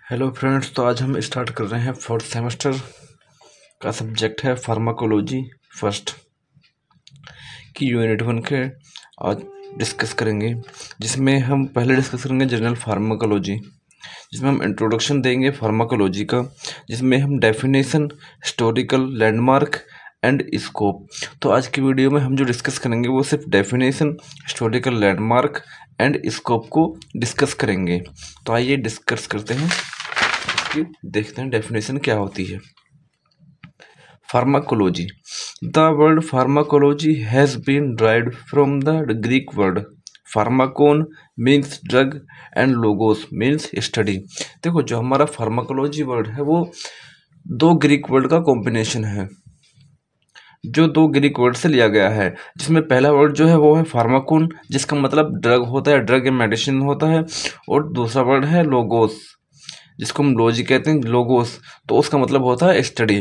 Hello friends, तो आज हम स्टार्ट कर रहे हैं फोर्थ सेमेस्टर का सब्जेक्ट है फार्माकोलॉजी फर्स्ट की यूनिट 1 के आज डिस्कस करेंगे, जिसमें हम पहले डिस्कस करेंगे जनरल फार्माकोलॉजी, जिसमें हम इंट्रोडक्शन देंगे फार्माकोलॉजी का, जिसमें हम definition, historical, landmark and scope. तो आज की वीडियो में हम जो डिस्कस करेंगे वो सिर्फ definition, historical, landmark and scope को डिस्कस करेंगे। तो आइए डिस्कस करते हैं, देखते हैं डेफिनेशन क्या होती है। Pharmacology. The word pharmacology has been derived from the Greek word pharmakon means drug and logos means study. देखो, जो हमारा फार्माकोलॉजी वर्ड है वो दो ग्रीक वर्ड का कॉम्बिनेशन है, जो दो ग्रीक वर्ड से लिया गया है, जिसमें पहला वर्ड जो है वो है फार्माकोन, जिसका मतलब ड्रग होता है, ड्रग या मेडिसिन होता है, और दूसरा वर्ड है लोगोस, जिसको हम लॉजी कहते हैं, लोगोस, तो उसका मतलब होता है study.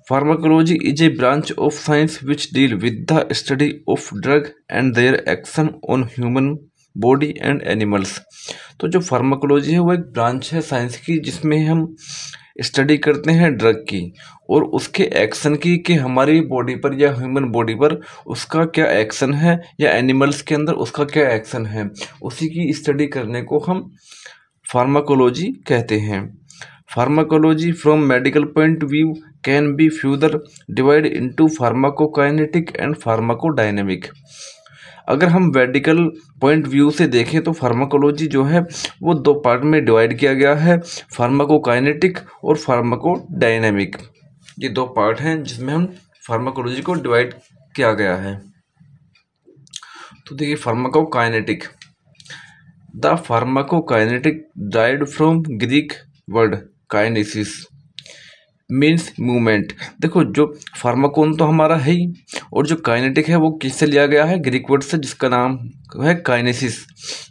Pharmacology is a branch of science which deal with the study of drug and their action on human body and animals. तो जो फार्माकोलॉजी है वो एक ब्रांच है साइंस की, जिसमें हम स्टडी करते हैं ड्रग की और उसके एक्शन की, कि हमारी बॉडी पर या ह्यूमन बॉडी पर उसका क्या एक्शन है, या एनिमल्स के अंदर उसका क्या एक्शन है, उसी की स्टडी करने को हम फार्माकोलॉजी कहते हैं। Pharmacology from medical point view can be further divide into pharmacokinetic and pharmacodynamic. अगर हम मेडिकल पॉइंट व्यू से देखें तो फार्माकोलॉजी जो है वो दो पार्ट में डिवाइड किया गया है, फार्माकोकाइनेटिक और फार्माकोडायनेमिक। ये दो पार्ट हैं जिसमें हम फार्माकोलॉजी को डिवाइड किया गया है। तो देखिए, pharmacokinetic. The pharmacokinetic derived from Greek word kinesis means movement. देखो, जो फार्माकोन तो हमारा है ही, और जो काइनेटिक है वो किससे लिया गया है, ग्रीक वर्ड से, जिसका नाम है काइनेसिस।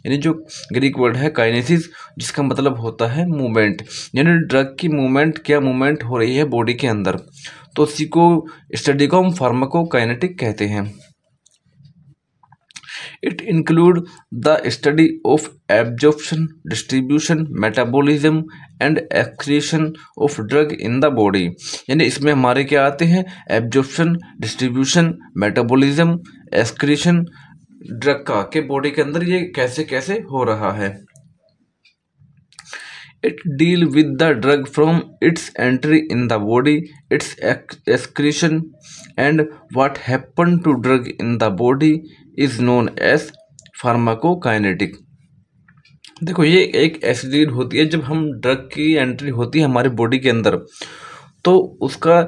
यानी जो ग्रीक वर्ड है काइनेसिस, जिसका मतलब होता है मूवमेंट, यानी ड्रग की मूवमेंट, क्या मूवमेंट हो रही है बॉडी के अंदर, तो उसी को स्टडी को हम फार्माकोकाइनेटिक कहते हैं। It include the study of absorption, distribution, metabolism and excretion of drug in the body। यानी इसमें हमारे क्या आते हैं, absorption, distribution, metabolism, excretion drug का, के बॉडी के अंदर ये कैसे कैसे हो रहा है। It deal with the drug from its entry in the body, its excretion, and what happened to drug in the body is known as pharmacokinetic. देखो, ये एक ऐसी चीज होती है जब हम ड्रग की एंट्री होती है हमारी बॉडी के अंदर, तो उसका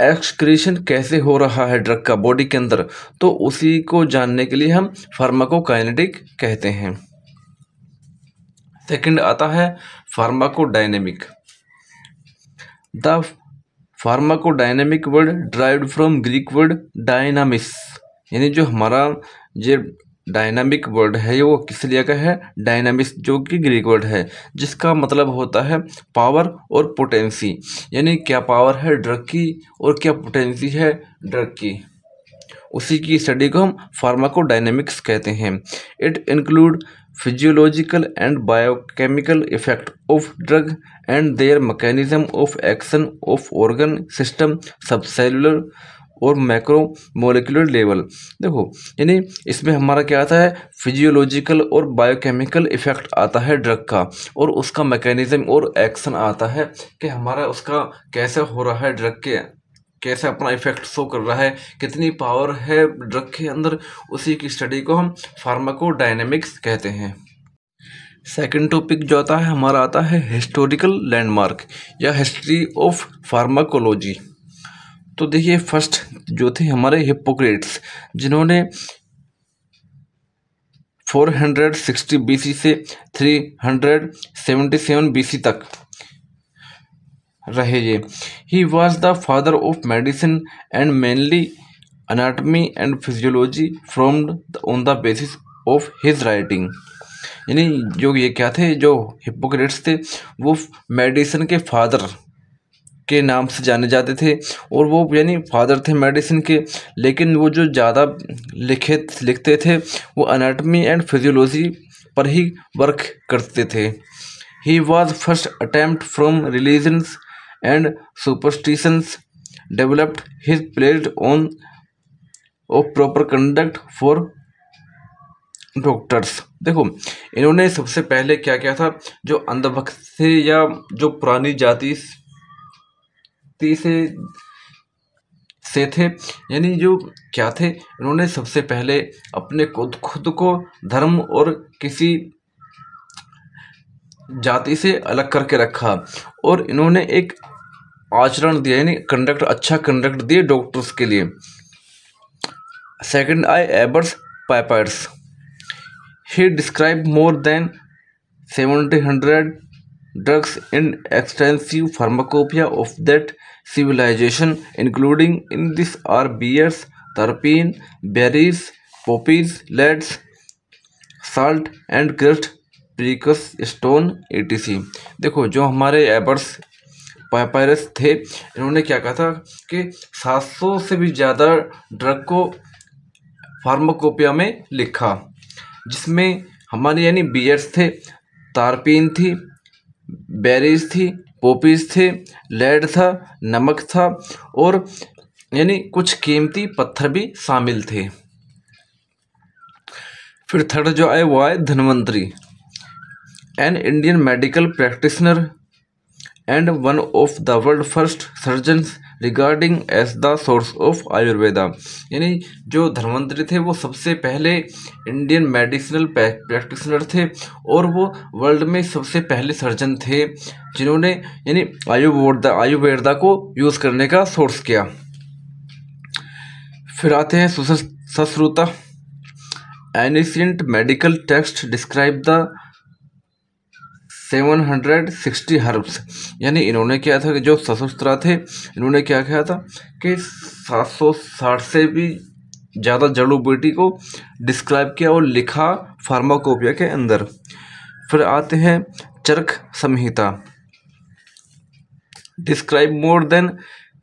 एक्सक्रीशन कैसे हो रहा है ड्रग का बॉडी के अंदर, तो उसी को जानने के लिए हम फार्माकोकाइनेटिक कहते हैं। सेकंड आता है pharmacodynamic. The pharmacodynamic word derived from Greek word dynamis. यानी जो हमारा ये डायनामिक वर्ड है वो किससे लिया गया है, डायनामिस, जो कि ग्रीक वर्ड है, जिसका मतलब होता है पावर और पोटेंसी। यानी क्या पावर है ड्रग की और क्या पोटेंसी है ड्रग की, उसी की स्टडी को हम फार्माकोडायनेमिक्स कहते हैं। It include physiological and biochemical effect of drug and their mechanism of action of organ system, subcellular और मैक्रो मोलिकुलर लेवल। देखो, यानी इसमें हमारा क्या आता है, फिजियोलॉजिकल और बायोकेमिकल इफेक्ट आता है ड्रग का, और उसका मैकेनिज्म और एक्शन आता है कि हमारा उसका कैसे हो रहा है, ड्रग के कैसे अपना इफेक्ट शो कर रहा है, कितनी पावर है ड्रग के अंदर, उसी की स्टडी को हम फार्माकोडायनेमिक्स कहते हैं। सेकंड टॉपिक जो आता है हमारा आता है हिस्टोरिकल लैंडमार्क या हिस्ट्री ऑफ फार्माकोलॉजी। तो देखिए, फर्स्ट जो थे हमारे हिप्पोक्रेट्स, जिन्होंने 460 बीसी से 377 बीसी तक रहे ये। He was the father of medicine and mainly anatomy and physiology formed on the basis of his writing. यानी जो ये क्या थे, जो हिप्पोक्रेट्स थे वो मेडिसिन के फादर के नाम से जाने जाते थे और वो यानी फादर थे मेडिसिन के, लेकिन वो जो ज़्यादा लिखते थे वो एनाटॉमी एंड फिजियोलॉजी पर ही वर्क करते थे। He was first attempt from religions and superstitions developed his pledged on off proper conduct for doctors. देखो इन्होंने सबसे पहले क्या किया था, जो अंधभक्त थे या जो पुरानी जाति से थे, यानी जो क्या थे, इन्होंने सबसे पहले अपने खुद को धर्म और किसी जाति से अलग करके रखा और इन्होंने एक आचरण दिया, यानी अच्छा कंडक्ट दिए डॉक्टर्स के लिए। Second I Ebers pipers. He described more than 700 drugs in extensive pharmacopoeia of that civilization, including in this are beers, terpene, berries, poppies, leads, salt and crushed precious stone etc. देखो जो हमारे Ebers पाइपरस थे, इन्होंने क्या कहा था कि 700 से भी ज़्यादा ड्रग को फार्माकोपिया में लिखा, जिसमें हमारे यानी बियर्स थे, तारपीन थी, बेरीज थी, पोपीज थे, लेड था, नमक था और यानी कुछ कीमती पत्थर भी शामिल थे। फिर थर्ड जो आए वो आए Dhanvantari, an Indian medical practitioner and one of the world first surgeons regarding as the source of Ayurveda. यानी जो धन्वंतरी थे वो सबसे पहले इंडियन मेडिसिनल प्रैक्टिशनर थे और वो वर्ल्ड में सबसे पहले सर्जन थे जिन्होंने यानी आयुर्वेदा को यूज़ करने का सोर्स किया। फिर आते हैं Sushruta, ancient medical text describe the 760 herbs. यानी इन्होंने क्या था कि जो सशस्त्रा थे, इन्होंने क्या किया था कि 760 से भी ज़्यादा जड़ी बूटी को डिस्क्राइब किया और लिखा फार्माकोपिया के अंदर। फिर आते हैं Charak Samhita, describe more than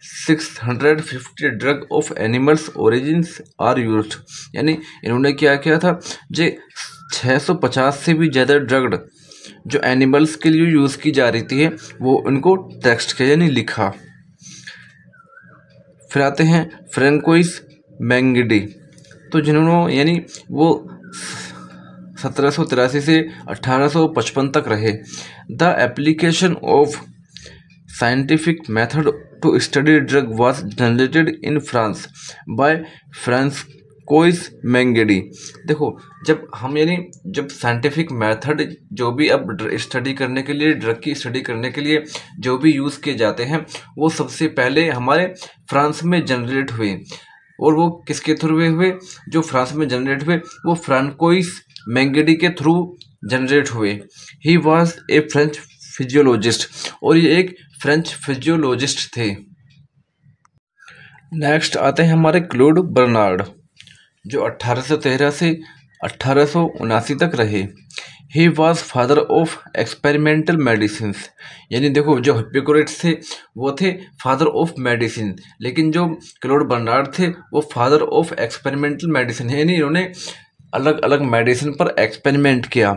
650 drug of animals origins are used. यानी इन्होंने क्या किया था, जो 650 से भी ज़्यादा ड्रग जो एनिमल्स के लिए यूज़ की जा रही थी वो उनको टेक्स्ट किया यानी लिखा। फिर आते हैं फ्रेंकोइस मैंगिडी, तो जिन्होंने यानी वो 1783 से 1855 तक रहे। The application of scientific method to study drug was generated in France by Francois Magendie. देखो जब साइंटिफिक मेथड जो भी अब स्टडी करने के लिए, ड्रग की स्टडी करने के लिए जो भी यूज़ किए जाते हैं वो सबसे पहले हमारे फ्रांस में जनरेट हुए। और वो किसके थ्रू हुए? जो फ्रांस में जनरेट हुए वो फ्रांकोइस मैंगिडी के थ्रू जनरेट हुए। He was a French physiologist, और ये एक फ्रेंच फिजियोलॉजिस्ट थे। नेक्स्ट आते हैं हमारे क्लोड बर्नार्ड, जो 1813 से 1879 तक रहे। He was father of experimental medicine. यानी देखो जो हिप्पोक्रेट्स थे वो थे फादर ऑफ मेडिसिन, लेकिन जो क्लोड बर्नार्ड थे वो फादर ऑफ एक्सपेरिमेंटल मेडिसिन, यानी इन्होंने अलग अलग मेडिसिन पर एक्सपेरिमेंट किया।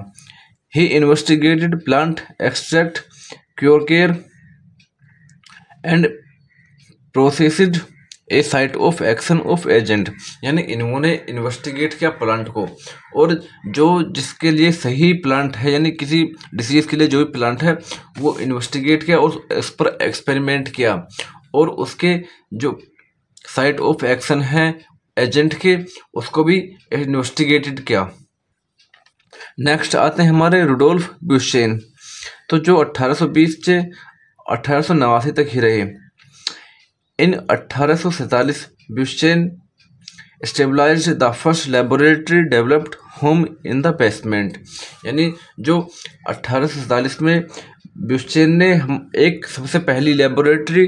He investigated plant extract, cure care and processed a site of action of agent. यानी इन्होंने इन्वेस्टिगेट किया प्लांट को, और जो जिसके लिए सही प्लांट है यानी किसी डिसीज के लिए जो भी प्लांट है वो इन्वेस्टिगेट किया और उस पर एक्सपेरिमेंट किया, और उसके जो साइट ऑफ एक्शन है एजेंट के उसको भी इन्वेस्टिगेटेड किया। नेक्स्ट आते हैं हमारे रुडोल्फ ब्यूशेन, तो जो 1820 से 1889 तक ही रहे। In 1847 Buchheim stabilized the first laboratory developed home in the basement. यानी जो 1847 में ब्यूशेन ने एक सबसे पहली लेबोरेटरी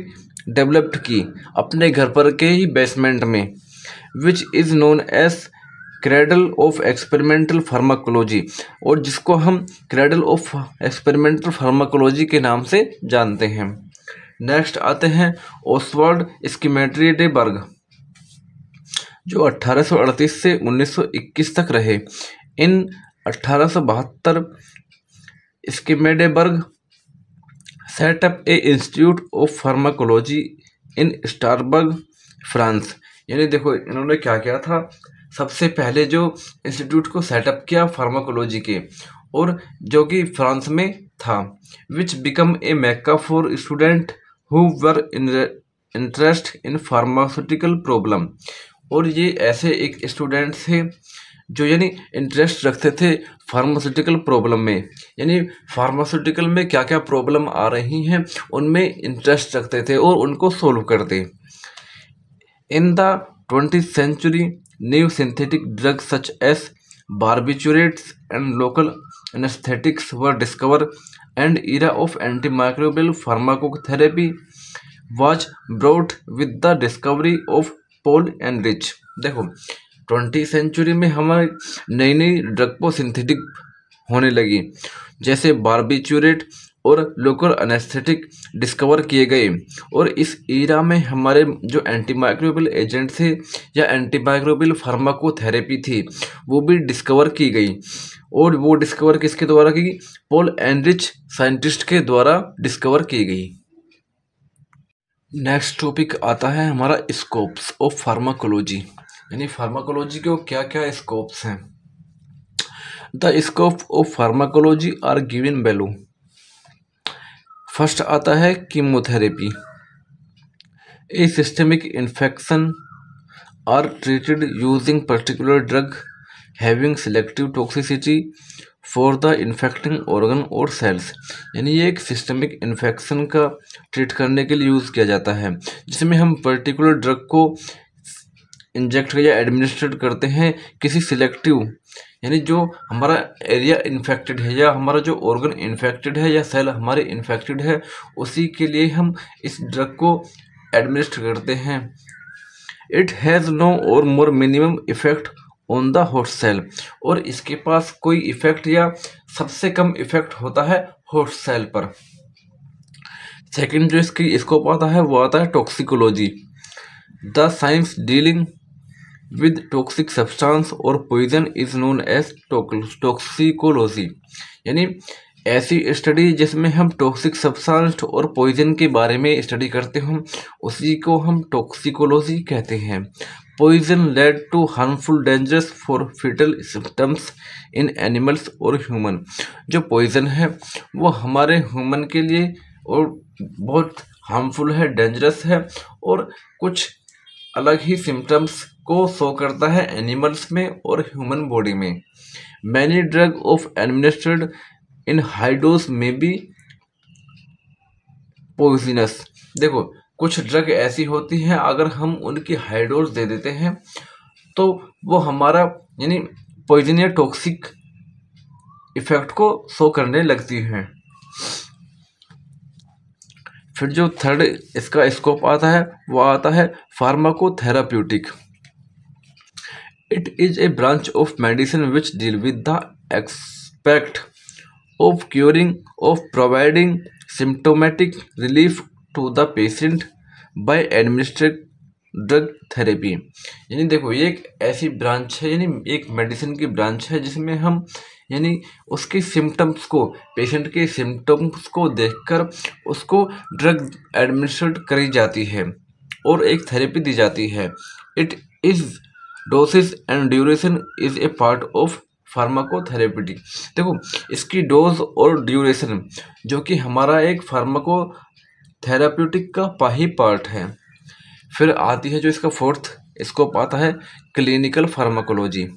डेवलप्ड की अपने घर पर के ही बेसमेंट में, which is known as cradle of experimental pharmacology, और जिसको हम क्रेडल ऑफ एक्सपेरिमेंटल फार्माकोलॉजी के नाम से जानते हैं। नेक्स्ट आते हैं ओसवाल्ड स्कीमेटेरियडेबर्ग, जो 1838 से 1921 तक रहे। In 1872 Schmiedeberg set up a institute of pharmacology in Strasbourg, France. यानी देखो इन्होंने क्या किया था, सबसे पहले जो इंस्टीट्यूट को सेटअप किया फार्माकोलॉजी के, और जो कि फ्रांस में था, विच become a Mecca for student who were interest in pharmaceutical problem. और ये ऐसे एक स्टूडेंट थे जो यानी इंटरेस्ट रखते थे फार्मास्यूटिकल प्रॉब्लम में, यानी फार्मास्यूटिकल में क्या क्या प्रॉब्लम आ रही हैं उनमें इंटरेस्ट रखते थे और उनको सोल्व करते। In the 20th century, new synthetic drugs such as barbiturates and local anesthetics were discovered, and era of antimicrobial pharmacotherapy was brought with the discovery of Paul Ehrlich। देखो 20th century में हमारे नई नई drug को synthetic होने लगी, जैसे बार्बिचूरेट और लोकल एनेस्थेटिक डिस्कवर किए गए। और इस ईरा में हमारे जो एंटीमाइक्रोबियल एजेंट थे या एंटीमाइक्रोबियल फार्माकोथेरेपी थी वो भी डिस्कवर की गई। और वो डिस्कवर किसके द्वारा की? पॉल एनरिच साइंटिस्ट के द्वारा डिस्कवर की गई। नेक्स्ट टॉपिक आता है हमारा स्कोप्स ऑफ फार्माकोलॉजी, यानी फार्माकोलॉजी के क्या क्या स्कोप्स हैं। The scope of pharmacology are given below. First आता है chemotherapy. A systemic infection are treated using particular drug having selective toxicity for the infecting organ और सेल्स। यानी ये एक सिस्टमिक इन्फेक्शन का ट्रीट करने के लिए यूज़ किया जाता है, जिसमें हम पर्टिकुलर ड्रग को इंजेक्ट या एडमिनिस्ट्रेट करते हैं किसी सिलेक्टिव, यानी जो हमारा एरिया इन्फेक्टेड है या हमारा जो ऑर्गन इन्फेक्टेड है या सेल हमारे इन्फेक्टेड है, उसी के लिए हम इस ड्रग को एडमिनिस्टर करते हैं। It has no or more minimum effect on the host cell. और इसके पास कोई इफेक्ट या सबसे कम इफेक्ट होता है होस्ट सेल पर। सेकंड जो इसकी स्कोप आता है वो आता है toxicology. The science dealing with toxic substance और poison is known as toxicology. यानी ऐसी स्टडी जिसमें हम टॉक्सिक सब्सटेंस और पॉइजन के बारे में स्टडी करते हैं उसी को हम टॉक्सिकोलॉजी कहते हैं। Poison lead to harmful dangerous for fetal symptoms in animals और ह्यूमन। जो पॉइजन है वो हमारे ह्यूमन के लिए और बहुत हार्मफुल है, डेंजरस है, और कुछ अलग ही सिम्टम्स को शो करता है एनिमल्स में और ह्यूमन बॉडी में। Many drug of administered in high dose में बी पॉइजनस। देखो कुछ ड्रग ऐसी होती हैं अगर हम उनकी हाई डोज दे देते हैं तो वो हमारा यानी पॉइजन या टॉक्सिक इफेक्ट को शो करने लगती हैं। फिर जो थर्ड इसका स्कोप आता है वो आता है pharmacotherapeutic. It is a branch of medicine which deal with the expect of curing of providing symptomatic relief to the patient by administrate drug therapy. यानी देखो ये एक ऐसी ब्रांच है, यानी एक मेडिसिन की ब्रांच है जिसमें हम यानी उसके सिम्टम्स को, पेशेंट के सिम्टम्स को देखकर उसको ड्रग एडमिनिस्ट्रेट करी जाती है और एक थेरेपी दी जाती है। It is dosage and duration is a part of pharmacotherapeutic. देखो इसकी डोज और ड्यूरेशन जो कि हमारा एक फार्माकोथेराप्यूटिक का ही पार्ट है। फिर आती है जो इसका फोर्थ स्कोप आता है clinical pharmacology.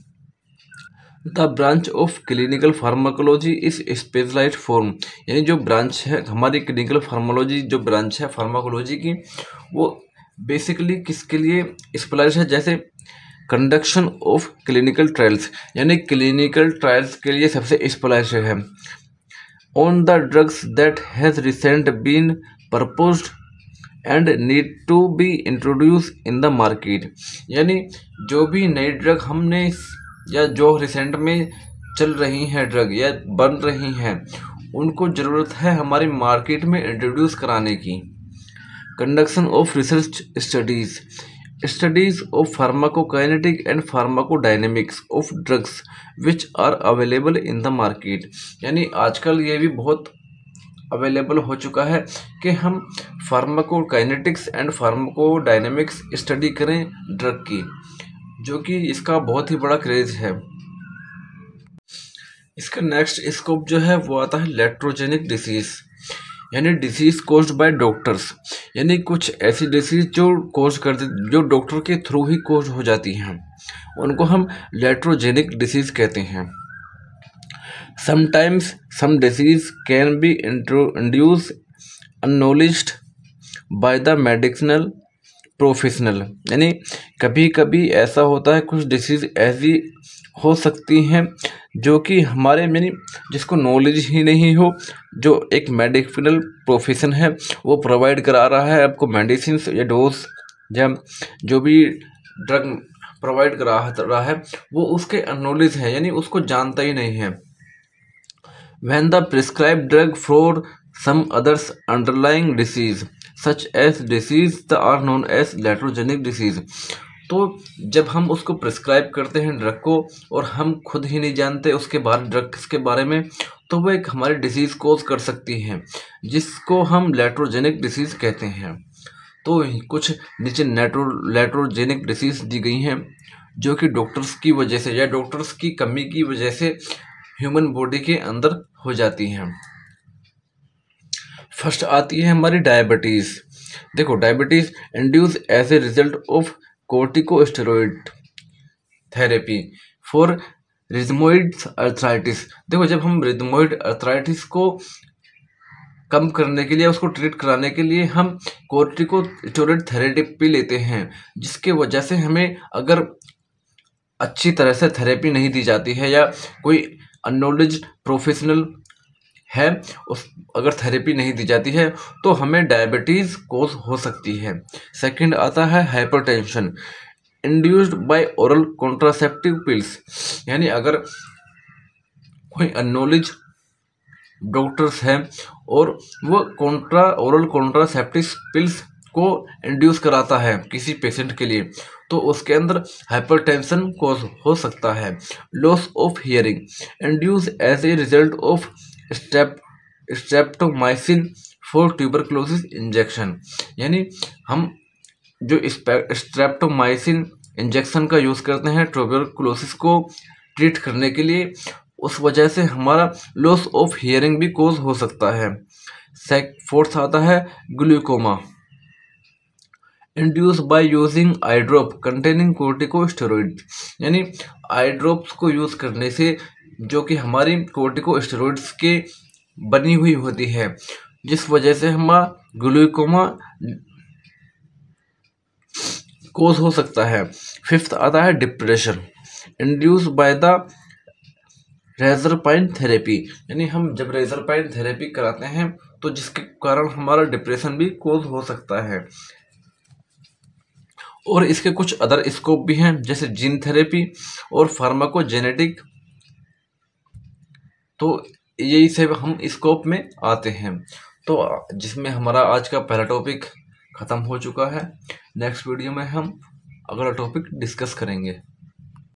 The branch of clinical pharmacology is specialized form. यानी जो ब्रांच है हमारी क्लिनिकल फार्माकोलॉजी, जो ब्रांच है फार्माकोलॉजी की, वो बेसिकली किसके लिए स्पेशलाइज्ड है? जैसे कंडक्शन ऑफ क्लिनिकल ट्रायल्स, यानी क्लिनिकल ट्रायल्स के लिए सबसे स्पेशलाइज्ड है। On the drugs that has recent been proposed and need to be introduce in the market. यानी जो भी नई ड्रग हमने या जो रिसेंट में चल रही हैं ड्रग या बन रही हैं उनको ज़रूरत है हमारी मार्केट में इंट्रोड्यूस कराने की। conduction of research studies of pharmacokinetic and pharmacodynamics of drugs which are available in the market। यानी आजकल ये भी बहुत अवेलेबल हो चुका है कि हम फार्माकोकाइनेटिक्स एंड फार्माकोडायनेमिक्स स्टडी करें ड्रग की, जो कि इसका बहुत ही बड़ा क्रेज है। इसका नेक्स्ट स्कोप जो है वो आता है लेट्रोजेनिक डिसीज, यानी डिसीज कोज्ड बाय डॉक्टर्स, यानी कुछ ऐसी डिसीज जो कोज करते जो डॉक्टर के थ्रू ही कोज हो जाती हैं, उनको हम लेट्रोजेनिक डिसीज कहते हैं। Sometimes some disease can be induce unknowledged by the medicinal professional, यानी कभी कभी ऐसा होता है कुछ डिसीज ऐसी हो सकती हैं जो कि हमारे यानी जिसको नॉलेज ही नहीं हो, जो एक मेडिकल प्रोफेशन है वो प्रोवाइड करा रहा है आपको मेडिसिन या डोज या जो भी ड्रग प्रोवाइड करा रहा है वो उसके नॉलेज है, यानी उसको जानता ही नहीं है। When the prescribed drug for some others underlying disease such as disease are known as latrogenic disease। तो जब हम उसको प्रिस्क्राइब करते हैं ड्रग को और हम खुद ही नहीं जानते उसके बारे ड्रग्स के बारे में, तो वो एक हमारी डिसीज कोज कर सकती है जिसको हम लेट्रोजेनिक डिसीज कहते हैं। तो कुछ नीचे लेट्रोजेनिक डिसीज दी गई हैं जो कि डॉक्टर्स की वजह से या डॉक्टर्स की कमी की वजह से ह्यूमन बॉडी के अंदर हो जाती हैं। फर्स्ट आती है हमारी डायबिटीज़। देखो diabetes induce as a result of corticosteroid therapy for rheumatoid arthritis. देखो जब हम रिज्मोइड अर्थराइटिस को कम करने के लिए उसको ट्रीट कराने के लिए हम कोर्टिकोस्टेरॉइड थेरेपी लेते हैं, जिसके वजह से हमें अगर अच्छी तरह से थेरेपी नहीं दी जाती है या कोई अननॉलेज प्रोफेशनल है उस अगर थेरेपी नहीं दी जाती है तो हमें डायबिटीज़ कोज हो सकती है। सेकंड आता है hypertension induced by oral contraceptive pills, यानी अगर कोई अननॉलेज डॉक्टर्स हैं और वो ओरल कॉन्ट्रासेप्टिव पिल्स को इंड्यूस कराता है किसी पेशेंट के लिए, तो उसके अंदर हाइपरटेंशन कोज हो सकता है। Loss of hearing induce as a result of streptomycin for tuberculosis injection, यानी हम जो स्ट्रेप्टोमाइसिन इंजेक्शन का यूज़ करते हैं ट्यूबरक्लोसिस को ट्रीट करने के लिए, उस वजह से हमारा लॉस ऑफ हियरिंग भी कोज हो सकता है। फोर्थ आता है glaucoma induce by using I drop containing corticosteroid, यानी आई ड्रॉप्स को यूज़ करने से जो कि हमारी कोर्टिकोस्टेरॉइड्स के बनी हुई होती है, जिस वजह से हमारा ग्लूकोमा कोज हो सकता है। फिफ्थ आता है depression induce by the reserpine therapy, यानी हम जब रेजरपाइन थेरेपी कराते हैं तो जिसके कारण हमारा डिप्रेशन भी कोज हो सकता है। और इसके कुछ अदर स्कोप भी हैं जैसे जीन थेरेपी और फार्माकोजेनेटिक, तो यही से हम स्कोप में आते हैं। तो जिसमें हमारा आज का पहला टॉपिक ख़त्म हो चुका है। नेक्स्ट वीडियो में हम अगला टॉपिक डिस्कस करेंगे।